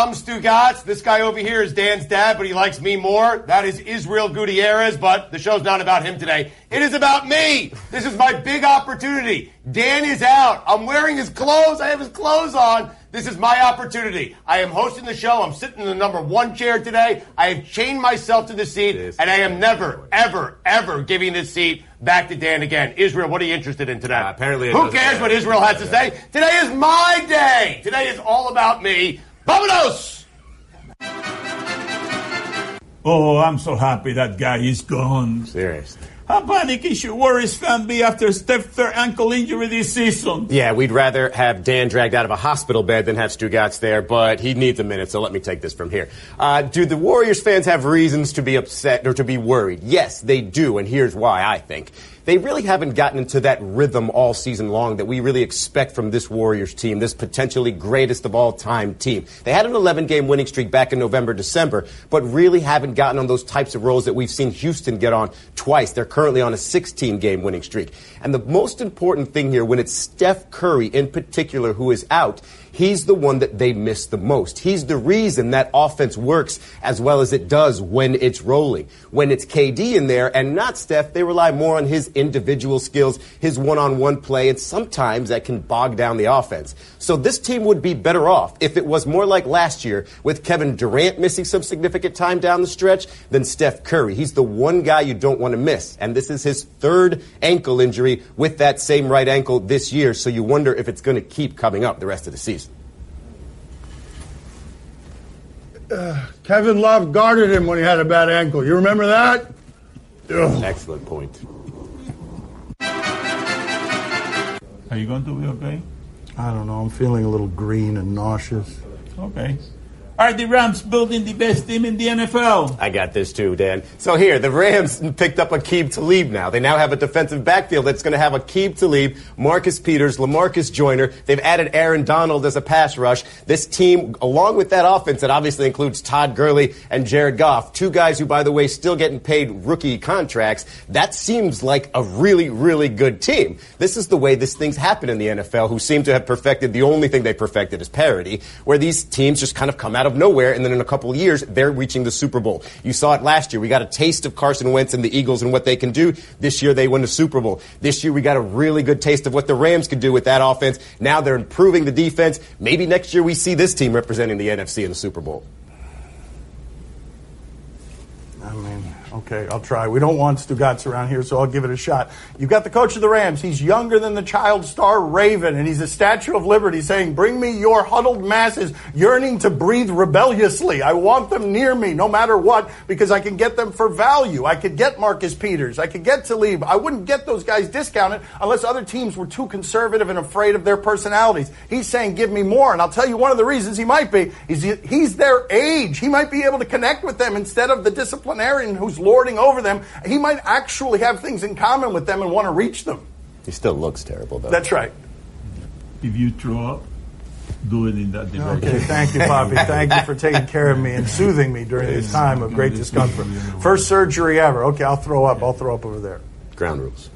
I'm Stu Gatz. This guy over here is Dan's dad, but he likes me more. That is Izzy Gutierrez, but the show's not about him today. It is about me. This is my big opportunity. Dan is out. I'm wearing his clothes. I have his clothes on. This is my opportunity. I am hosting the show. I'm sitting in the number 1 chair today. I have chained myself to the seat, and I am never, ever, ever giving this seat back to Dan again. Israel, what are you interested in today? Apparently, who cares what Israel has to say? Today is my day. Today is all about me. Vamonos! Oh, I'm so happy that guy is gone. Seriously. How panicky should Warriors fan be after Steph's third ankle injury this season? Yeah, we'd rather have Dan dragged out of a hospital bed than have Stu Gatz there, but he needs a minute, so let me take this from here. Do the Warriors fans have reasons to be upset or to be worried? Yes, they do, and here's why, I think. They really haven't gotten into that rhythm all season long that we really expect from this Warriors team, this potentially greatest of all-time team. They had an 11-game winning streak back in November, December, but really haven't gotten on those types of roles that we've seen Houston get on twice. They're currently on a 16-game winning streak. And the most important thing here, when it's Steph Curry in particular who is out, he's the one that they miss the most. He's the reason that offense works as well as it does when it's rolling. When it's KD in there and not Steph, they rely more on his individual skills, his one-on-one play, and sometimes that can bog down the offense. So this team would be better off if it was more like last year with Kevin Durant missing some significant time down the stretch than Steph Curry. He's the one guy you don't want to miss. And this is his third ankle injury with that same right ankle this year. So you wonder if it's going to keep coming up the rest of the season. Kevin Love guarded him when he had a bad ankle. You remember that? Ugh. Excellent point. Are you going to be okay? I don't know. I'm feeling a little green and nauseous. Okay. Are the Rams building the best team in the NFL? I got this too, Dan. So here, the Rams picked up Aqib Talib now. They now have a defensive backfield that's going to have Aqib Talib, Marcus Peters, LaMarcus Joyner. They've added Aaron Donald as a pass rush. This team, along with that offense that obviously includes Todd Gurley and Jared Goff, 2 guys who, by the way, still getting paid rookie contracts, that seems like a really, really good team. This is the way these things happen in the NFL, who seem to have perfected the only thing they perfected is parity, where these teams just kind of come out of nowhere, and then in a couple of years, they're reaching the Super Bowl. You saw it last year. We got a taste of Carson Wentz and the Eagles and what they can do. This year, they won the Super Bowl. This year, we got a really good taste of what the Rams could do with that offense. Now they're improving the defense. Maybe next year we see this team representing the NFC in the Super Bowl. I mean, okay, I'll try. We don't want Stu Gatz around here, so I'll give it a shot. You've got the coach of the Rams. He's younger than the child star Raven, and he's a Statue of Liberty saying, bring me your huddled masses yearning to breathe rebelliously. I want them near me no matter what because I can get them for value. I could get Marcus Peters. I could get Talib. I wouldn't get those guys discounted unless other teams were too conservative and afraid of their personalities. He's saying, give me more, and I'll tell you one of the reasons he might be is he's their age. He might be able to connect with them instead of the disciplinarian who's lording over them. He might actually have things in common with them and want to reach them. He still looks terrible, though. That's right. If you throw up, do it in that direction. Okay, thank you, Papi. Thank you for taking care of me and soothing me during this time of great discomfort. First surgery ever. Okay, I'll throw up. I'll throw up over there. Ground rules.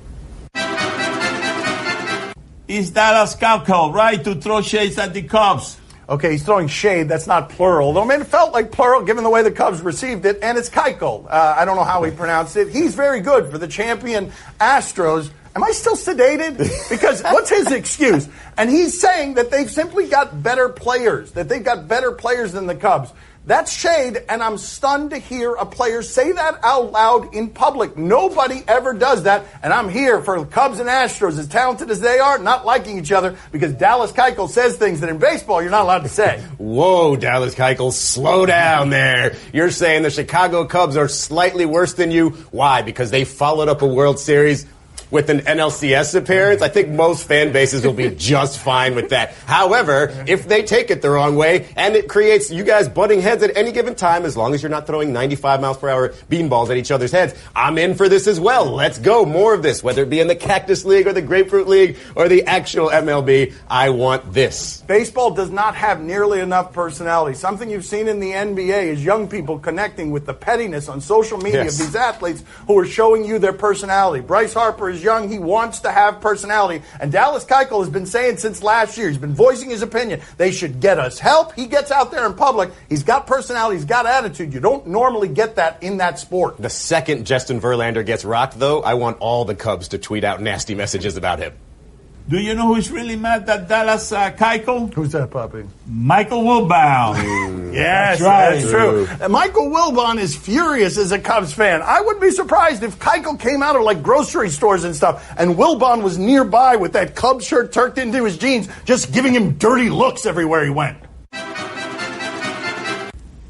Is Dallas Keuchel right to throw shades at the Cubs? Okay, he's throwing shade. That's not plural. Though, I mean, it felt like plural given the way the Cubs received it, and it's Keuchel. I don't know how he pronounced it. He's very good for the champion Astros. Am I still sedated? Because what's his excuse? And he's saying that they've simply got better players, that they've got better players than the Cubs. That's shade, and I'm stunned to hear a player say that out loud in public. Nobody ever does that, and I'm here for the Cubs and Astros, as talented as they are, not liking each other, because Dallas Keuchel says things that in baseball you're not allowed to say. Whoa, Dallas Keuchel, slow down there. You're saying the Chicago Cubs are slightly worse than you? Why? Because they followed up a World Series with an NLCS appearance? I think most fan bases will be just fine with that. However, if they take it the wrong way and it creates you guys butting heads at any given time, as long as you're not throwing 95 miles per hour beanballs at each other's heads, I'm in for this as well. Let's go. More of this, whether it be in the Cactus League or the Grapefruit League or the actual MLB. I want this. Baseball does not have nearly enough personality. Something you've seen in the NBA is young people connecting with the pettiness on social media of these athletes who are showing you their personality. Bryce Harper is is young. He wants to have personality. And Dallas Keuchel has been saying since last year, he's been voicing his opinion, they should get us help. He gets out there in public. He's got personality. He's got attitude. You don't normally get that in that sport. The second Justin Verlander gets rocked, though, I want all the Cubs to tweet out nasty messages about him. Do you know who's really mad at Dallas Keuchel? Who's that, Papi? Michael Wilbon. Yes, that's true. And Michael Wilbon is furious as a Cubs fan. I wouldn't be surprised if Keuchel came out of like grocery stores and stuff, and Wilbon was nearby with that Cubs shirt tucked into his jeans, just giving him dirty looks everywhere he went.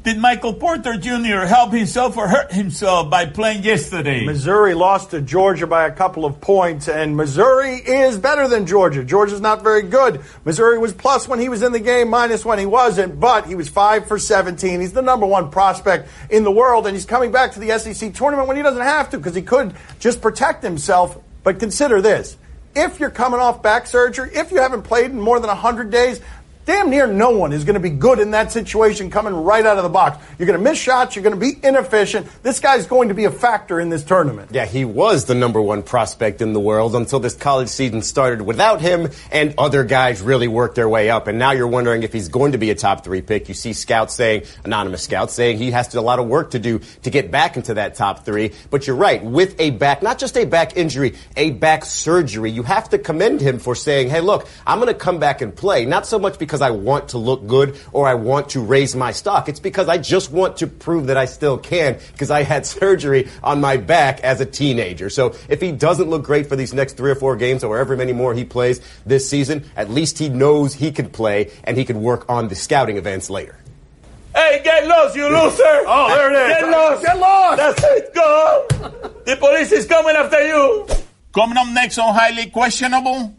Did Michael Porter Jr. help himself or hurt himself by playing yesterday? Missouri lost to Georgia by a couple of points, and Missouri is better than Georgia. Georgia's not very good. Missouri was plus when he was in the game, minus when he wasn't, but he was 5 for 17. He's the number one prospect in the world, and he's coming back to the SEC tournament when he doesn't have to, because he could just protect himself. But consider this. If you're coming off back surgery, if you haven't played in more than 100 days, damn near no one is going to be good in that situation coming right out of the box. You're going to miss shots. You're going to be inefficient. This guy's going to be a factor in this tournament. Yeah, he was the number one prospect in the world until this college season started without him, and other guys really worked their way up. And now you're wondering if he's going to be a top 3 pick. You see scouts saying, anonymous scouts saying he has a lot of work to do to get back into that top 3. But you're right, with a back, not just a back injury, a back surgery, you have to commend him for saying, hey, look, I'm going to come back and play. Not so much because I want to look good or I want to raise my stock. It's because I just want to prove that I still can, because I had surgery on my back as a teenager. So if he doesn't look great for these next 3 or 4 games or however many more he plays this season, at least he knows he can play and he can work on the scouting events later. Hey, get lost, you loser! Oh, there it is. Get lost! Get lost! That's it, go! The police is coming after you! Coming up next on Highly Questionable.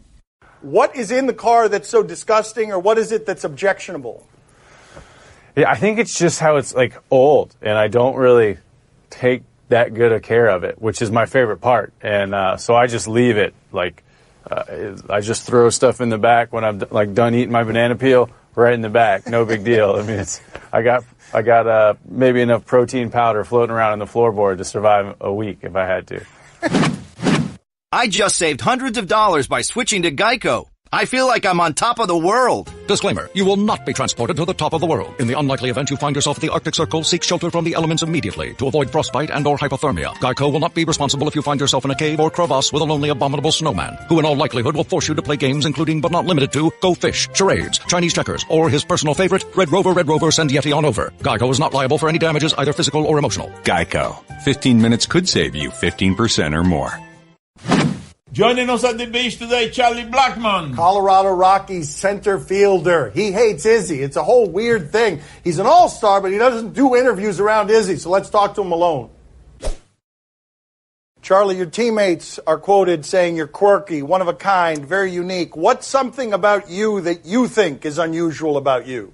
What is in the car that's so disgusting, or what is it that's objectionable? Yeah, I think it's just how it's like old, and I don't really take that good a care of it, which is my favorite part. And so I just leave it. Like I just throw stuff in the back when I'm like done eating my banana peel, right in the back. No big deal. I mean, I got maybe enough protein powder floating around on the floorboard to survive a week if I had to. I just saved hundreds of dollars by switching to Geico. I feel like I'm on top of the world. Disclaimer, you will not be transported to the top of the world. In the unlikely event you find yourself at the Arctic Circle, seek shelter from the elements immediately to avoid frostbite and or hypothermia. Geico will not be responsible if you find yourself in a cave or crevasse with a lonely abominable snowman, who in all likelihood will force you to play games including but not limited to Go Fish, Charades, Chinese checkers, or his personal favorite, Red Rover, send Yeti on over. Geico is not liable for any damages, either physical or emotional. Geico. 15 minutes could save you 15% or more. Joining us at the beach today, Charlie Blackmon. Colorado Rockies center fielder. He hates Izzy. It's a whole weird thing. He's an all-star, but he doesn't do interviews around Izzy, so let's talk to him alone. Charlie, your teammates are quoted saying you're quirky, one of a kind, very unique. What's something about you that you think is unusual about you?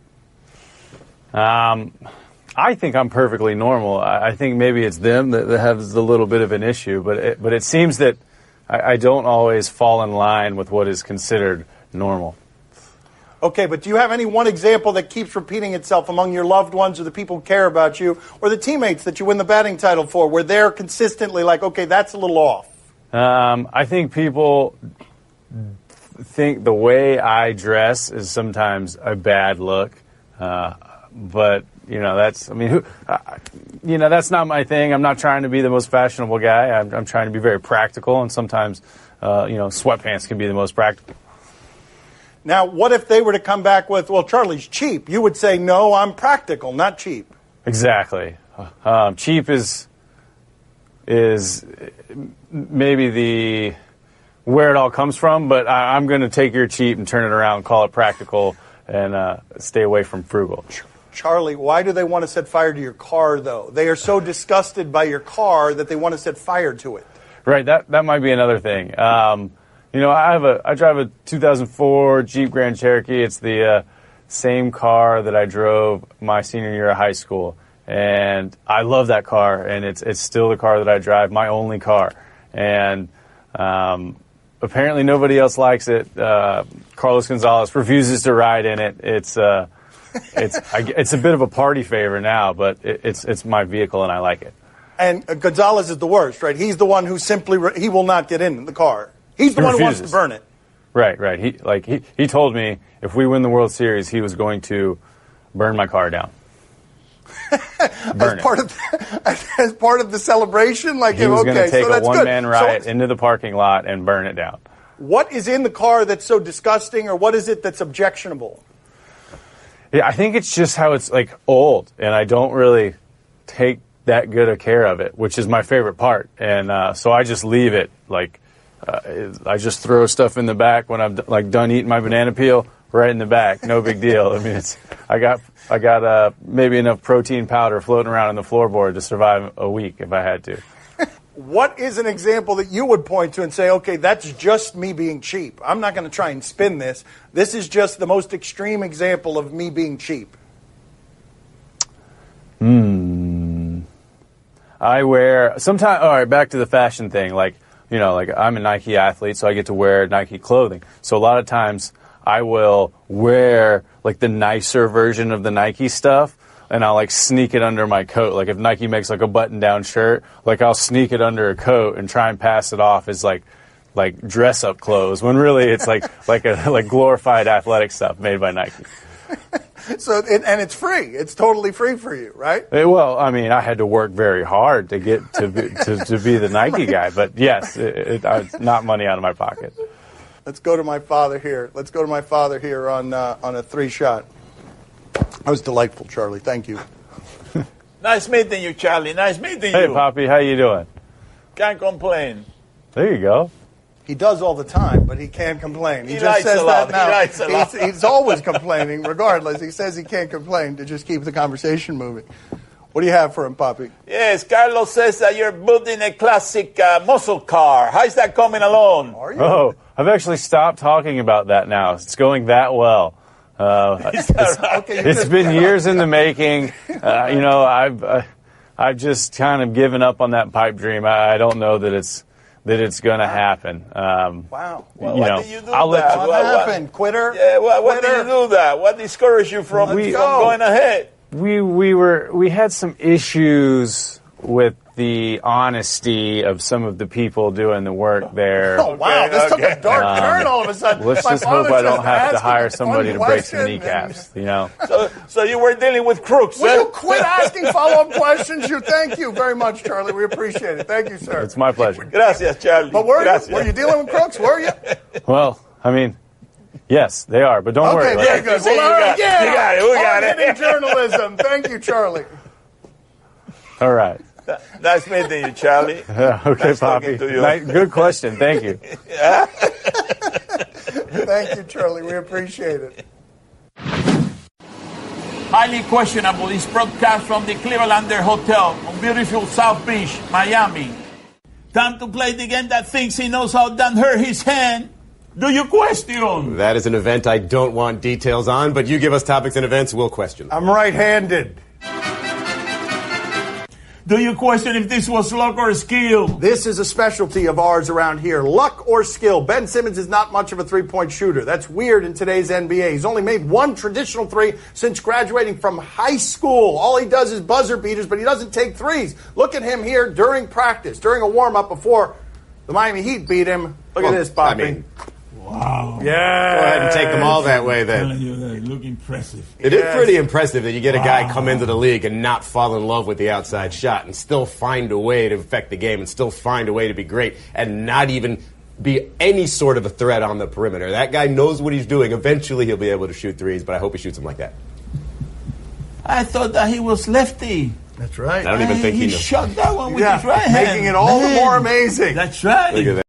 I think I'm perfectly normal. I think maybe it's them that has a little bit of an issue, but it seems that I don't always fall in line with what is considered normal. Okay, but do you have any one example that keeps repeating itself among your loved ones or the people who care about you or the teammates that you win the batting title for, where they're consistently like, okay, that's a little off? I think people think the way I dress is sometimes a bad look, but that's not my thing. I'm not trying to be the most fashionable guy. I'm trying to be very practical, and sometimes, sweatpants can be the most practical. Now, what if they were to come back with, well, Charlie's cheap? You would say, no, I'm practical, not cheap. Exactly. Cheap is maybe where it all comes from, but I'm going to take your cheap and turn it around, call it practical, and stay away from frugal. Charlie, why do they want to set fire to your car, though? They are so disgusted by your car that they want to set fire to it. Right, that might be another thing. I drive a 2004 Jeep Grand Cherokee. It's the same car that I drove my senior year of high school, and I love that car, and it's still the car that I drive, my only car. And apparently nobody else likes it. Carlos Gonzalez refuses to ride in it. It's a bit of a party favor now, but it's my vehicle and I like it. And Gonzalez is the worst, right? He's the one who simply he will not get in the car. He's the one who wants to burn it. Right. He told me if we win the World Series, he was going to burn my car down. As part of the celebration, like he was going to take so a one-man riot into the parking lot and burn it down. What is in the car that's so disgusting, or what is it that's objectionable? Yeah, I think it's just how it's like old, and I don't really take that good a care of it, which is my favorite part. And so I just leave it. Like I just throw stuff in the back when I'm done eating my banana peel, right in the back. No big deal. I mean, I got maybe enough protein powder floating around on the floorboard to survive a week if I had to. What is an example that you would point to and say, okay, that's just me being cheap? I'm not going to try and spin this. This is just the most extreme example of me being cheap. I wear sometimes. All right, back to the fashion thing. Like I'm a Nike athlete, so I get to wear Nike clothing. So a lot of times I will wear like the nicer version of the Nike stuff. And I'll like sneak it under my coat. Like if Nike makes like a button-down shirt, like I'll sneak it under a coat and try and pass it off as like dress-up clothes. When really it's like glorified athletic stuff made by Nike. So and it's free. It's totally free for you, right? Well, I mean, I had to work very hard to get to be the Nike guy. But yes, it's not money out of my pocket. Let's go to my father here. On a 3-shot. That was delightful, Charlie. Thank you. Nice meeting you, Charlie. Nice meeting you. Hey, Papi, how you doing? Can't complain. There you go. He does all the time, but he can't complain. He just says that now. He writes a lot. He's always complaining, regardless. He says he can't complain to just keep the conversation moving. What do you have for him, Papi? Yes, Carlos says that you're building a classic muscle car. How's that coming along? Are you? Oh, I've actually stopped talking about that now. It's going that well. It's been years in the making. I've just kind of given up on that pipe dream. I don't know that it's going to happen. Wow. Well, what did you do? What happened? Quitter? Yeah. What did you do that? What discouraged you from going ahead? We had some issues with the honesty of some of the people doing the work there. Oh, wow. This took a dark turn all of a sudden. Let's just hope I don't have to hire somebody to break some kneecaps, So you were dealing with crooks, Will you quit asking follow-up questions? Thank you very much, Charlie. We appreciate it. Thank you, sir. It's my pleasure. Gracias, Charlie. But were you dealing with crooks? Were you? Well, I mean, yes, they are, but don't worry. Okay, very good. You got it. We got it. Hard-hitting journalism. Thank you, Charlie. All right. Nice meeting you, Charlie. Okay, nice Papi. You. Good question. Thank you. Thank you, Charlie. We appreciate it. Highly questionable is broadcast from the Clevelander Hotel on beautiful South Beach, Miami. Time to play the game that thinks he knows how Dan hurt his hand. Do you question? That is an event I don't want details on, but you give us topics and events, we'll question. I'm right-handed. Do you question if this was luck or skill? This is a specialty of ours around here. Luck or skill. Ben Simmons is not much of a three-point shooter. That's weird in today's NBA. He's only made one traditional three since graduating from high school. All he does is buzzer beaters, but he doesn't take threes. Look at him here during practice, during a warm-up before the Miami Heat beat him. Look at this, Papi. Wow. Yeah. Go ahead and take them all that way then. You look impressive. It is pretty impressive that you get a guy come into the league and not fall in love with the outside shot and still find a way to affect the game and still find a way to be great and not even be any sort of a threat on the perimeter. That guy knows what he's doing. Eventually he'll be able to shoot threes, but I hope he shoots them like that. I thought that he was lefty. That's right. I don't even think he knows. Shot that one with his right hand. Making it all the more amazing. That's right. Look at that.